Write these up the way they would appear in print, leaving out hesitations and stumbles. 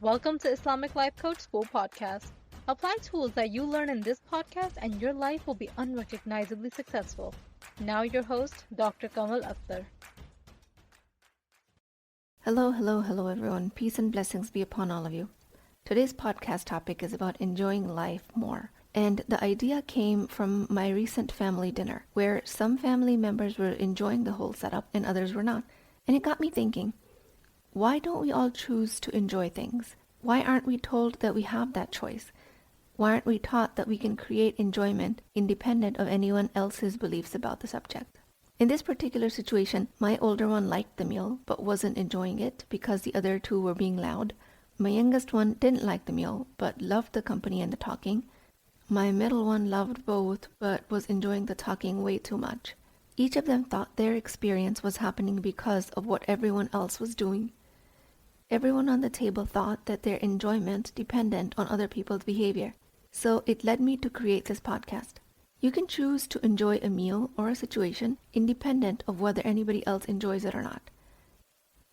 Welcome to Islamic Life Coach School Podcast. Apply tools that you learn in this podcast and your life will be unrecognizably successful. Now your host, Dr. Kamal Akhtar. Hello everyone. Peace and blessings be upon all of you. Today's podcast topic is about enjoying life more. And the idea came from my recent family dinner, where some family members were enjoying the whole setup and others were not. And it got me thinking, why don't we all choose to enjoy things? Why aren't we told that we have that choice? Why aren't we taught that we can create enjoyment independent of anyone else's beliefs about the subject? In this particular situation, my older one liked the meal but wasn't enjoying it because the other two were being loud. My youngest one didn't like the meal but loved the company and the talking. My middle one loved both but was enjoying the talking way too much. Each of them thought their experience was happening because of what everyone else was doing. Everyone on the table thought that their enjoyment depended on other people's behavior. So it led me to create this podcast. You can choose to enjoy a meal or a situation independent of whether anybody else enjoys it or not.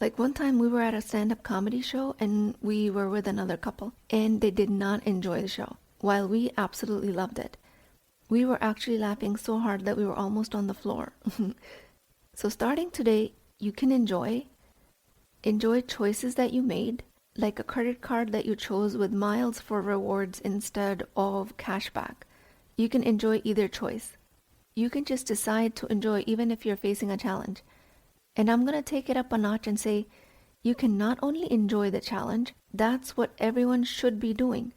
Like one time we were at a stand-up comedy show and we were with another couple and they did not enjoy the show, while we absolutely loved it. We were actually laughing so hard that we were almost on the floor. So starting today, you can enjoy choices that you made, like a credit card that you chose with miles for rewards instead of cashback. You can enjoy either choice. You can just decide to enjoy even if you're facing a challenge. And I'm going to take it up a notch and say, you can not only enjoy the challenge, that's what everyone should be doing.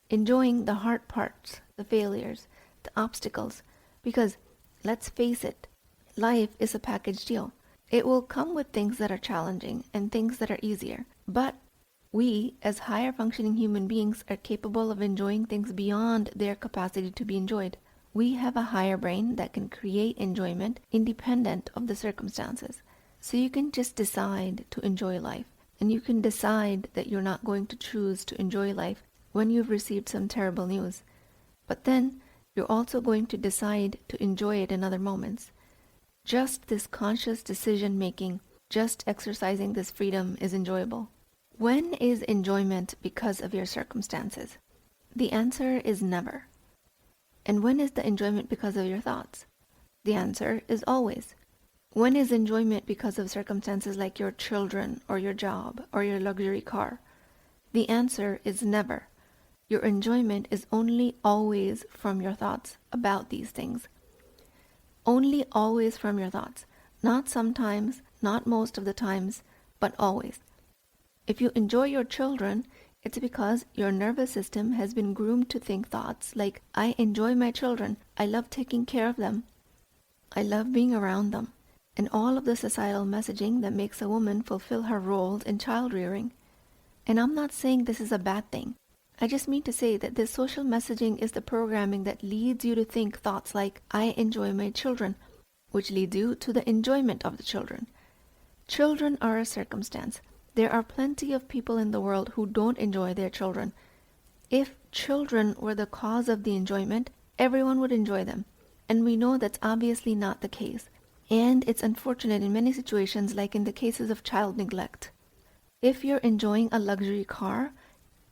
Enjoying the hard parts, the failures, the obstacles. Because, let's face it, life is a package deal. It will come with things that are challenging and things that are easier. But we, as higher functioning human beings, are capable of enjoying things beyond their capacity to be enjoyed. We have a higher brain that can create enjoyment independent of the circumstances. So you can just decide to enjoy life. And you can decide that you're not going to choose to enjoy life when you've received some terrible news. But then you're also going to decide to enjoy it in other moments. Just this conscious decision making, just exercising this freedom is enjoyable. When is enjoyment because of your circumstances? The answer is never. And when is the enjoyment because of your thoughts? The answer is always. When is enjoyment because of circumstances like your children or your job or your luxury car? The answer is never. Your enjoyment is only always from your thoughts about these things. Only always from your thoughts. Not sometimes, not most of the times, but always. If you enjoy your children, it's because your nervous system has been groomed to think thoughts like, I enjoy my children, I love taking care of them, I love being around them, and all of the societal messaging that makes a woman fulfill her roles in child rearing. And I'm not saying this is a bad thing. I just mean to say that this social messaging is the programming that leads you to think thoughts like, I enjoy my children, which leads you to the enjoyment of the children. Children are a circumstance. There are plenty of people in the world who don't enjoy their children. If children were the cause of the enjoyment, everyone would enjoy them. And we know that's obviously not the case. And it's unfortunate in many situations, like in the cases of child neglect. If you're enjoying a luxury car,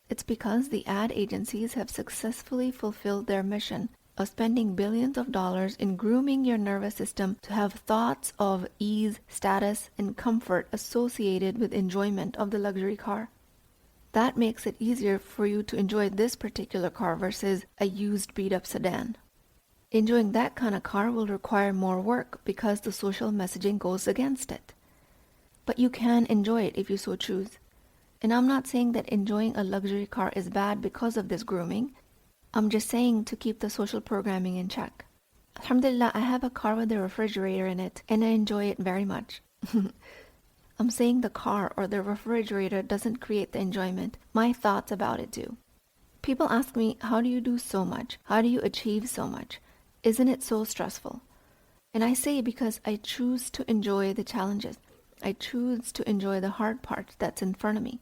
it's because the ad agencies have successfully fulfilled their mission of spending billions of dollars in grooming your nervous system to have thoughts of ease, status, and comfort associated with enjoyment of the luxury car. That makes it easier for you to enjoy this particular car versus a used beat-up sedan. Enjoying that kind of car will require more work because the social messaging goes against it. But you can enjoy it if you so choose. And I'm not saying that enjoying a luxury car is bad because of this grooming. I'm just saying to keep the social programming in check. Alhamdulillah, I have a car with a refrigerator in it, and I enjoy it very much. I'm saying the car or the refrigerator doesn't create the enjoyment. My thoughts about it do. People ask me, how do you do so much? How do you achieve so much? Isn't it so stressful? And I say because I choose to enjoy the challenges. I choose to enjoy the hard part that's in front of me.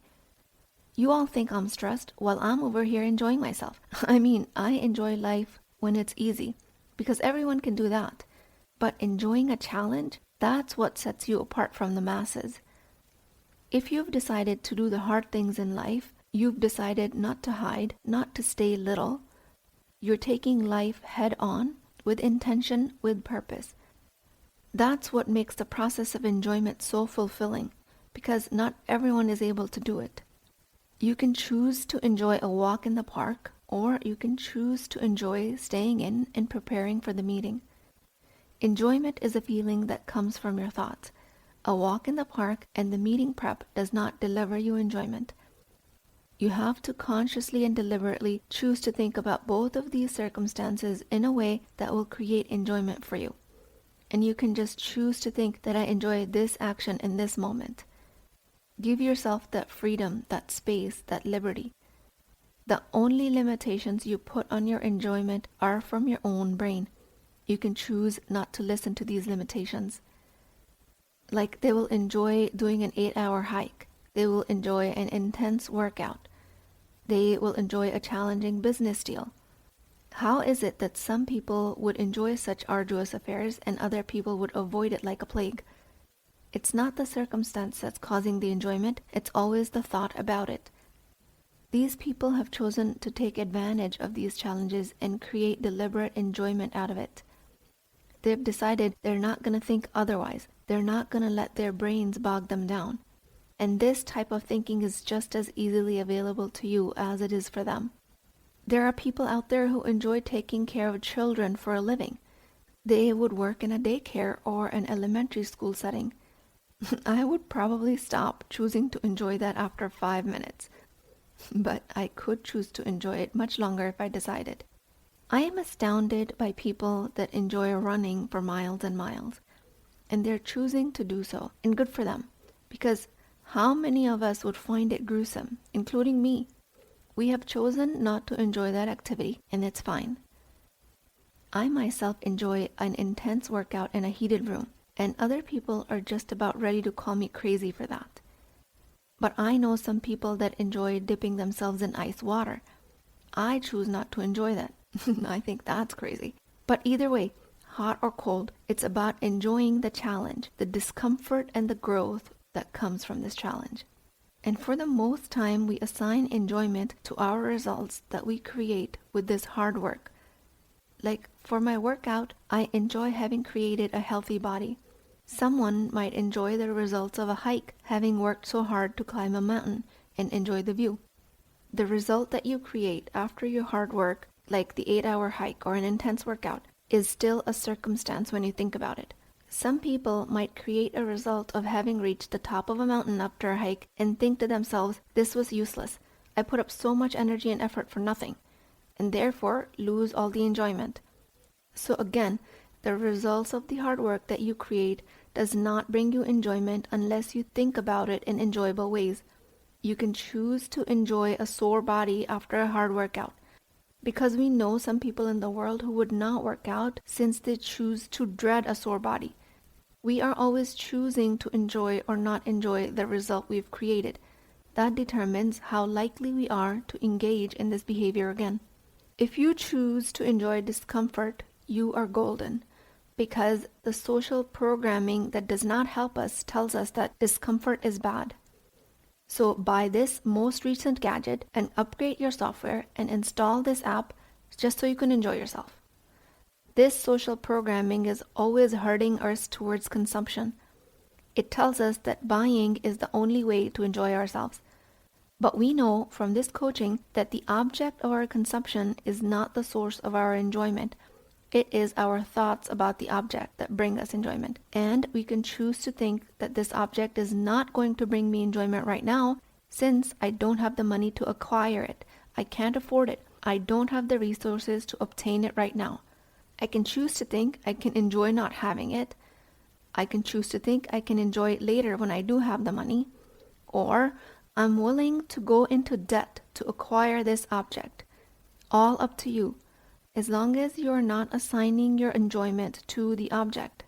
You all think I'm stressed while I'm over here enjoying myself. I mean, I enjoy life when it's easy because everyone can do that. But enjoying a challenge, that's what sets you apart from the masses. If you've decided to do the hard things in life, You've decided not to hide, not to stay little. You're taking life head on, with intention, with purpose. That's what makes the process of enjoyment so fulfilling, because not everyone is able to do it. You can choose to enjoy a walk in the park, or you can choose to enjoy staying in and preparing for the meeting. Enjoyment is a feeling that comes from your thoughts. A walk in the park and the meeting prep does not deliver you enjoyment. You have to consciously and deliberately choose to think about both of these circumstances in a way that will create enjoyment for you. And you can just choose to think that I enjoy this action in this moment. Give yourself that freedom, that space, that liberty. The only limitations you put on your enjoyment are from your own brain. You can choose not to listen to these limitations. Like they will enjoy doing an 8-hour hike. They will enjoy an intense workout. They will enjoy a challenging business deal. How is it that some people would enjoy such arduous affairs and other people would avoid it like a plague? It's not the circumstance that's causing the enjoyment, it's always the thought about it. These people have chosen to take advantage of these challenges and create deliberate enjoyment out of it. They've decided they're not going to think otherwise. They're not going to let their brains bog them down. And this type of thinking is just as easily available to you as it is for them. There are people out there who enjoy taking care of children for a living. They would work in a daycare or an elementary school setting. I would probably stop choosing to enjoy that after 5 minutes. But I could choose to enjoy it much longer if I decided. I am astounded by people that enjoy running for miles and miles. And they're choosing to do so, and good for them. Because how many of us would find it gruesome, including me? We have chosen not to enjoy that activity, and it's fine. I myself enjoy an intense workout in a heated room, and other people are just about ready to call me crazy for that. But I know some people that enjoy dipping themselves in ice water. I choose not to enjoy that. I think that's crazy. But either way, hot or cold, it's about enjoying the challenge, the discomfort and the growth that comes from this challenge. And for the most time, we assign enjoyment to our results that we create with this hard work. Like for my workout, I enjoy having created a healthy body. Someone might enjoy the results of a hike, having worked so hard to climb a mountain and enjoy the view. The result that you create after your hard work, like the 8-hour hike or an intense workout, is still a circumstance when you think about it. Some people might create a result of having reached the top of a mountain after a hike and think to themselves, this was useless. I put up so much energy and effort for nothing, and therefore lose all the enjoyment. So again, the results of the hard work that you create does not bring you enjoyment unless you think about it in enjoyable ways. You can choose to enjoy a sore body after a hard workout, because we know some people in the world who would not work out since they choose to dread a sore body. We are always choosing to enjoy or not enjoy the result we've created. That determines how likely we are to engage in this behavior again. If you choose to enjoy discomfort, you are golden, because the social programming that does not help us tells us that discomfort is bad. So buy this most recent gadget and upgrade your software and install this app just so you can enjoy yourself. This social programming is always herding us towards consumption. It tells us that buying is the only way to enjoy ourselves. But we know from this coaching that the object of our consumption is not the source of our enjoyment. It is our thoughts about the object that bring us enjoyment. And we can choose to think that this object is not going to bring me enjoyment right now since I don't have the money to acquire it. I can't afford it. I don't have the resources to obtain it right now. I can choose to think I can enjoy not having it. I can choose to think I can enjoy it later when I do have the money. Or I'm willing to go into debt to acquire this object. All up to you, as long as you're not assigning your enjoyment to the object.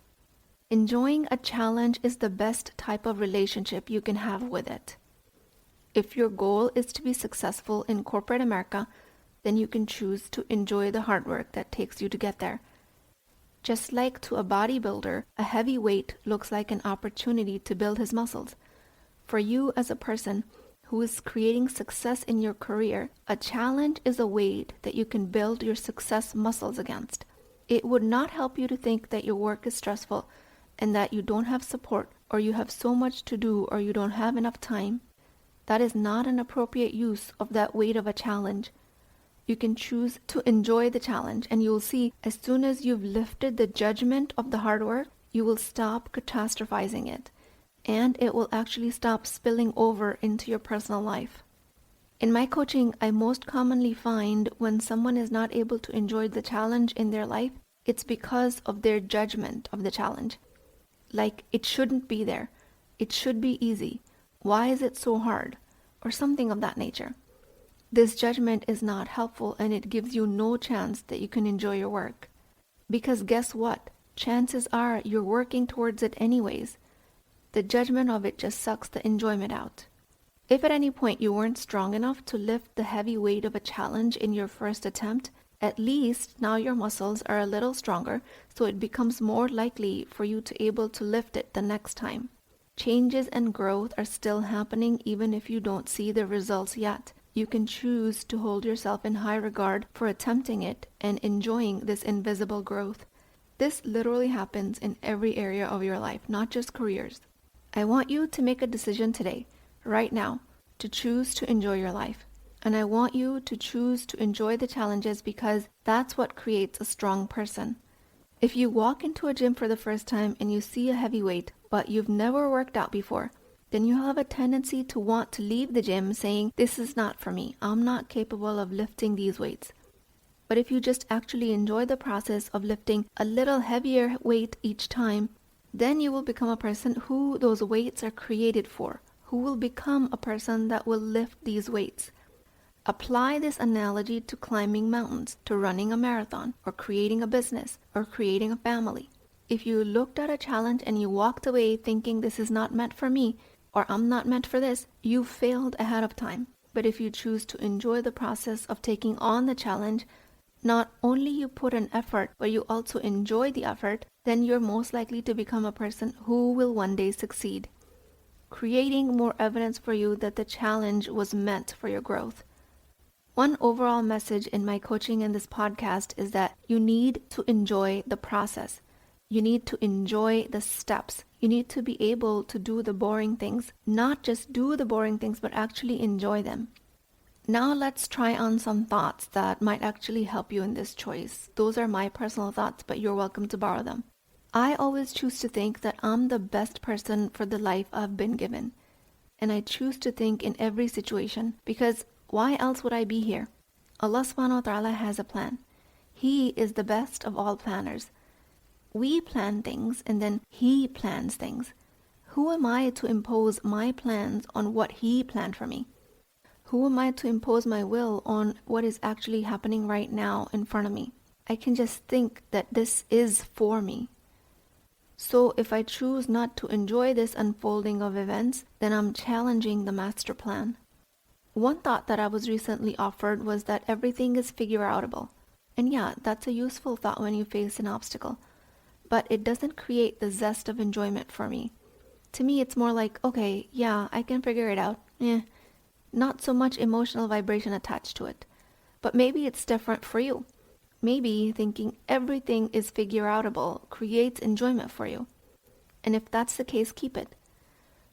Enjoying a challenge is the best type of relationship you can have with it. If your goal is to be successful in corporate America, then you can choose to enjoy the hard work that takes you to get there. Just like to a bodybuilder, a heavy weight looks like an opportunity to build his muscles. For you as a person who who is creating success in your career, a challenge is a weight that you can build your success muscles against. It would not help you to think that your work is stressful and that you don't have support, or you have so much to do, or you don't have enough time. That is not an appropriate use of that weight of a challenge. You can choose to enjoy the challenge, and you'll see as soon as you've lifted the judgment of the hard work, you will stop catastrophizing it, and it will actually stop spilling over into your personal life. In my coaching, I most commonly find when someone is not able to enjoy the challenge in their life, it's because of their judgment of the challenge. Like, it shouldn't be there. It should be easy. Why is it so hard? Or something of that nature. This judgment is not helpful, and it gives you no chance that you can enjoy your work. Because guess what? Chances are you're working towards it anyways. The judgment of it just sucks the enjoyment out. If at any point you weren't strong enough to lift the heavy weight of a challenge in your first attempt, at least now your muscles are a little stronger, so it becomes more likely for you to able to lift it the next time. Changes and growth are still happening even if you don't see the results yet. You can choose to hold yourself in high regard for attempting it and enjoying this invisible growth. This literally happens in every area of your life, not just careers. I want you to make a decision today, right now, to choose to enjoy your life. And I want you to choose to enjoy the challenges because that's what creates a strong person. If you walk into a gym for the first time and you see a heavy weight, but you've never worked out before, then you have a tendency to want to leave the gym saying, this is not for me. I'm not capable of lifting these weights. But if you just actually enjoy the process of lifting a little heavier weight each time, then you will become a person who those weights are created for, who will become a person that will lift these weights. Apply this analogy to climbing mountains, to running a marathon, or creating a business, or creating a family. If you looked at a challenge and you walked away thinking this is not meant for me, or I'm not meant for this, you failed ahead of time. But if you choose to enjoy the process of taking on the challenge, not only you put an effort, but you also enjoy the effort, then you're most likely to become a person who will one day succeed, creating more evidence for you that the challenge was meant for your growth. One overall message in my coaching and this podcast is that you need to enjoy the process. You need to enjoy the steps. You need to be able to do the boring things, not just do the boring things, but actually enjoy them. Now let's try on some thoughts that might actually help you in this choice. Those are my personal thoughts, but you're welcome to borrow them. I always choose to think that I'm the best person for the life I've been given. And I choose to think in every situation because why else would I be here? Allah subhanahu wa ta'ala has a plan. He is the best of all planners. We plan things and then He plans things. Who am I to impose my plans on what He planned for me? Who am I to impose my will on what is actually happening right now in front of me? I can just think that this is for me. So if I choose not to enjoy this unfolding of events, then I'm challenging the master plan. One thought that I was recently offered was that everything is figure-outable. And yeah, that's a useful thought when you face an obstacle. But it doesn't create the zest of enjoyment for me. To me, it's more like, okay, yeah, I can figure it out. Not so much emotional vibration attached to it. But maybe it's different for you. Maybe thinking everything is figure-outable creates enjoyment for you. And if that's the case, keep it.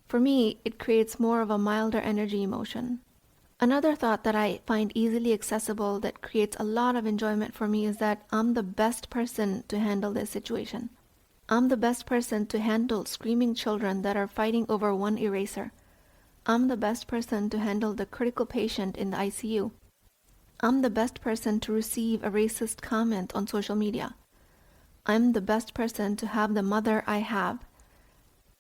For me, it creates more of a milder energy emotion. Another thought that I find easily accessible that creates a lot of enjoyment for me is that I'm the best person to handle this situation. I'm the best person to handle screaming children that are fighting over one eraser. I'm the best person to handle the critical patient in the ICU. I'm the best person to receive a racist comment on social media. I'm the best person to have the mother I have,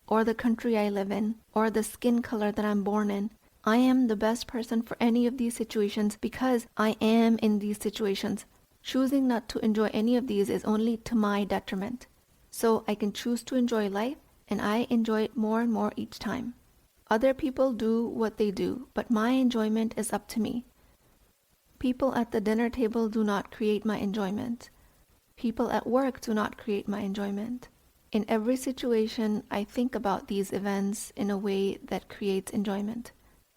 or the country I live in, or the skin color that I'm born in. I am the best person for any of these situations because I am in these situations. Choosing not to enjoy any of these is only to my detriment. So I can choose to enjoy life, and I enjoy it more and more each time. Other people do what they do, but my enjoyment is up to me. People at the dinner table do not create my enjoyment. People at work do not create my enjoyment. In every situation, I think about these events in a way that creates enjoyment.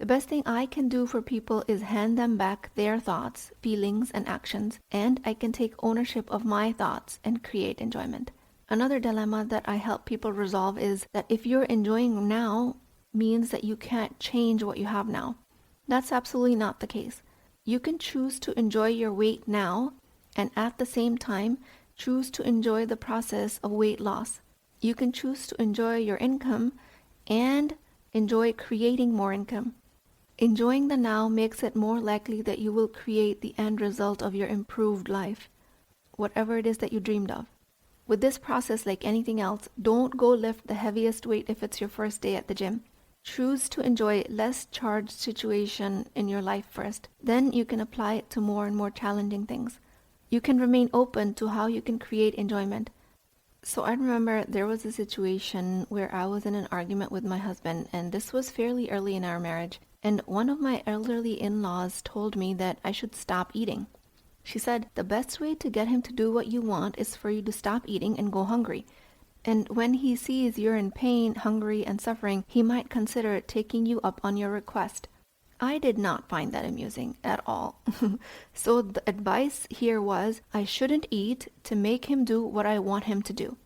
The best thing I can do for people is hand them back their thoughts, feelings, and actions, and I can take ownership of my thoughts and create enjoyment. Another dilemma that I help people resolve is that if you're enjoying now means that you can't change what you have now. That's absolutely not the case. You can choose to enjoy your weight now and at the same time choose to enjoy the process of weight loss. You can choose to enjoy your income and enjoy creating more income. Enjoying the now makes it more likely that you will create the end result of your improved life, whatever it is that you dreamed of. With this process, like anything else, don't go lift the heaviest weight if it's your first day at the gym. Choose to enjoy less charged situation in your life first. Then you can apply it to more and more challenging things. You can remain open to how you can create enjoyment. So I remember there was a situation where I was in an argument with my husband, and this was fairly early in our marriage. And one of my elderly in-laws told me that I should stop eating. She said, the best way to get him to do what you want is for you to stop eating and go hungry. And when he sees you're in pain, hungry, and suffering, he might consider taking you up on your request. I did not find that amusing at all. So the advice here was I shouldn't eat to make him do what I want him to do.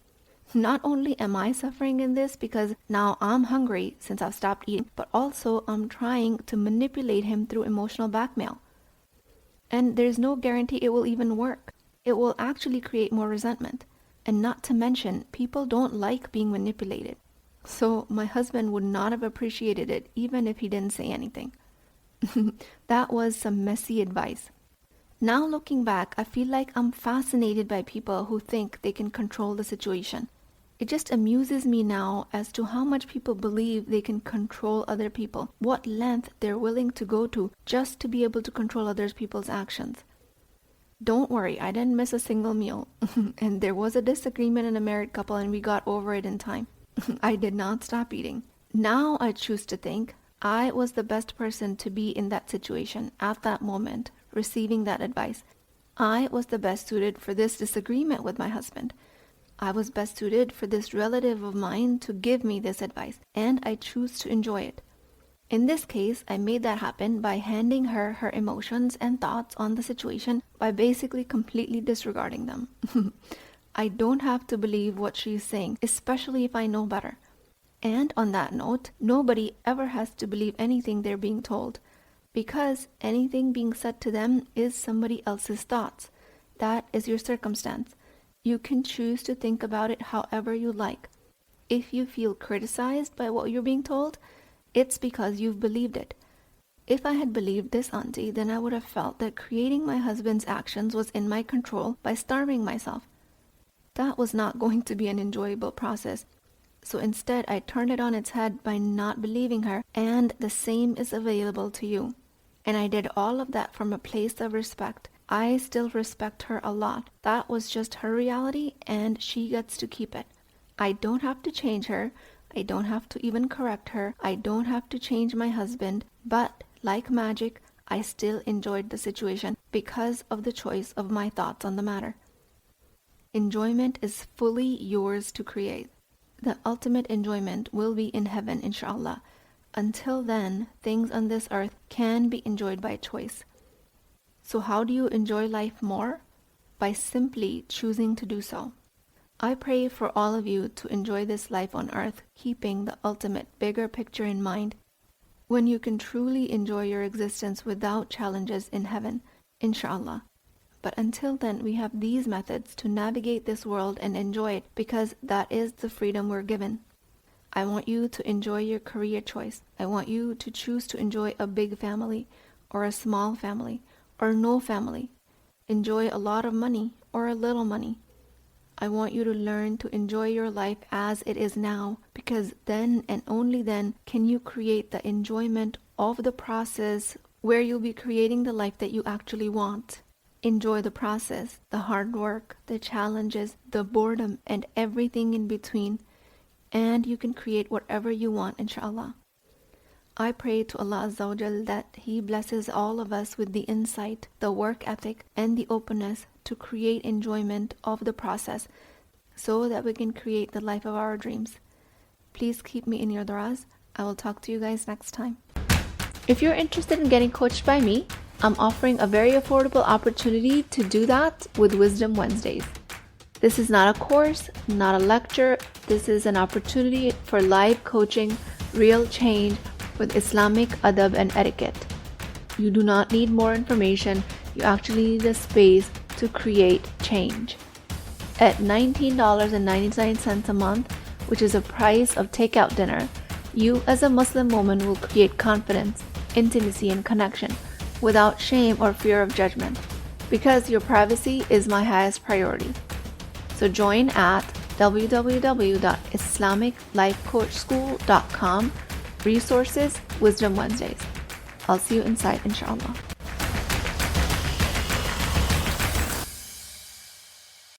Not only am I suffering in this because now I'm hungry since I've stopped eating, but also I'm trying to manipulate him through emotional blackmail. And there's no guarantee it will even work. It will actually create more resentment. And not to mention, people don't like being manipulated. So my husband would not have appreciated it even if he didn't say anything. That was some messy advice. Now looking back, I feel like I'm fascinated by people who think they can control the situation. It just amuses me now as to how much people believe they can control other people, what length they're willing to go to just to be able to control other people's actions. Don't worry, I didn't miss a single meal. And there was a disagreement in a married couple and we got over it in time. I did not stop eating. Now I choose to think I was the best person to be in that situation at that moment, receiving that advice. I was the best suited for this disagreement with my husband. I was best suited for this relative of mine to give me this advice, and I choose to enjoy it. In this case, I made that happen by handing her her emotions and thoughts on the situation by basically completely disregarding them. I don't have to believe what she's saying, especially if I know better. And on that note, nobody ever has to believe anything they're being told, because anything being said to them is somebody else's thoughts. That is your circumstance. You can choose to think about it however you like. If you feel criticized by what you're being told, it's because you've believed it. If I had believed this auntie, then I would have felt that creating my husband's actions was in my control by starving myself. That was not going to be an enjoyable process. So instead, I turned it on its head by not believing her, and the same is available to you. And I did all of that from a place of respect. I still respect her a lot. That was just her reality, and she gets to keep it. I don't have to change her. I don't have to even correct her. I don't have to change my husband. But, like magic, I still enjoyed the situation because of the choice of my thoughts on the matter. Enjoyment is fully yours to create. The ultimate enjoyment will be in heaven, inshallah. Until then, things on this earth can be enjoyed by choice. So how do you enjoy life more? By simply choosing to do so. I pray for all of you to enjoy this life on earth, keeping the ultimate bigger picture in mind, when you can truly enjoy your existence without challenges in heaven, inshallah. But until then, we have these methods to navigate this world and enjoy it, because that is the freedom we're given. I want you to enjoy your career choice. I want you to choose to enjoy a big family, or a small family, or no family. Enjoy a lot of money or a little money. I want you to learn to enjoy your life as it is now, because then and only then can you create the enjoyment of the process where you'll be creating the life that you actually want. Enjoy the process, the hard work, the challenges, the boredom, and everything in between, and you can create whatever you want, inshallah. I pray to Allah Azza wa Jal that He blesses all of us with the insight, the work ethic, and the openness to create enjoyment of the process so that we can create the life of our dreams. Please keep me in your du'as. I will talk to you guys next time. If you're interested in getting coached by me, I'm offering a very affordable opportunity to do that with Wisdom Wednesdays. This is not a course, not a lecture. This is an opportunity for live coaching, real change with Islamic adab and etiquette. You do not need more information. You actually need a space to create change. At $19.99 a month, which is the price of takeout dinner, you as a Muslim woman will create confidence, intimacy, and connection without shame or fear of judgment, because your privacy is my highest priority. So join at www.islamiclifecoachschool.com, resources, Wisdom Wednesdays. I'll see you inside, inshallah.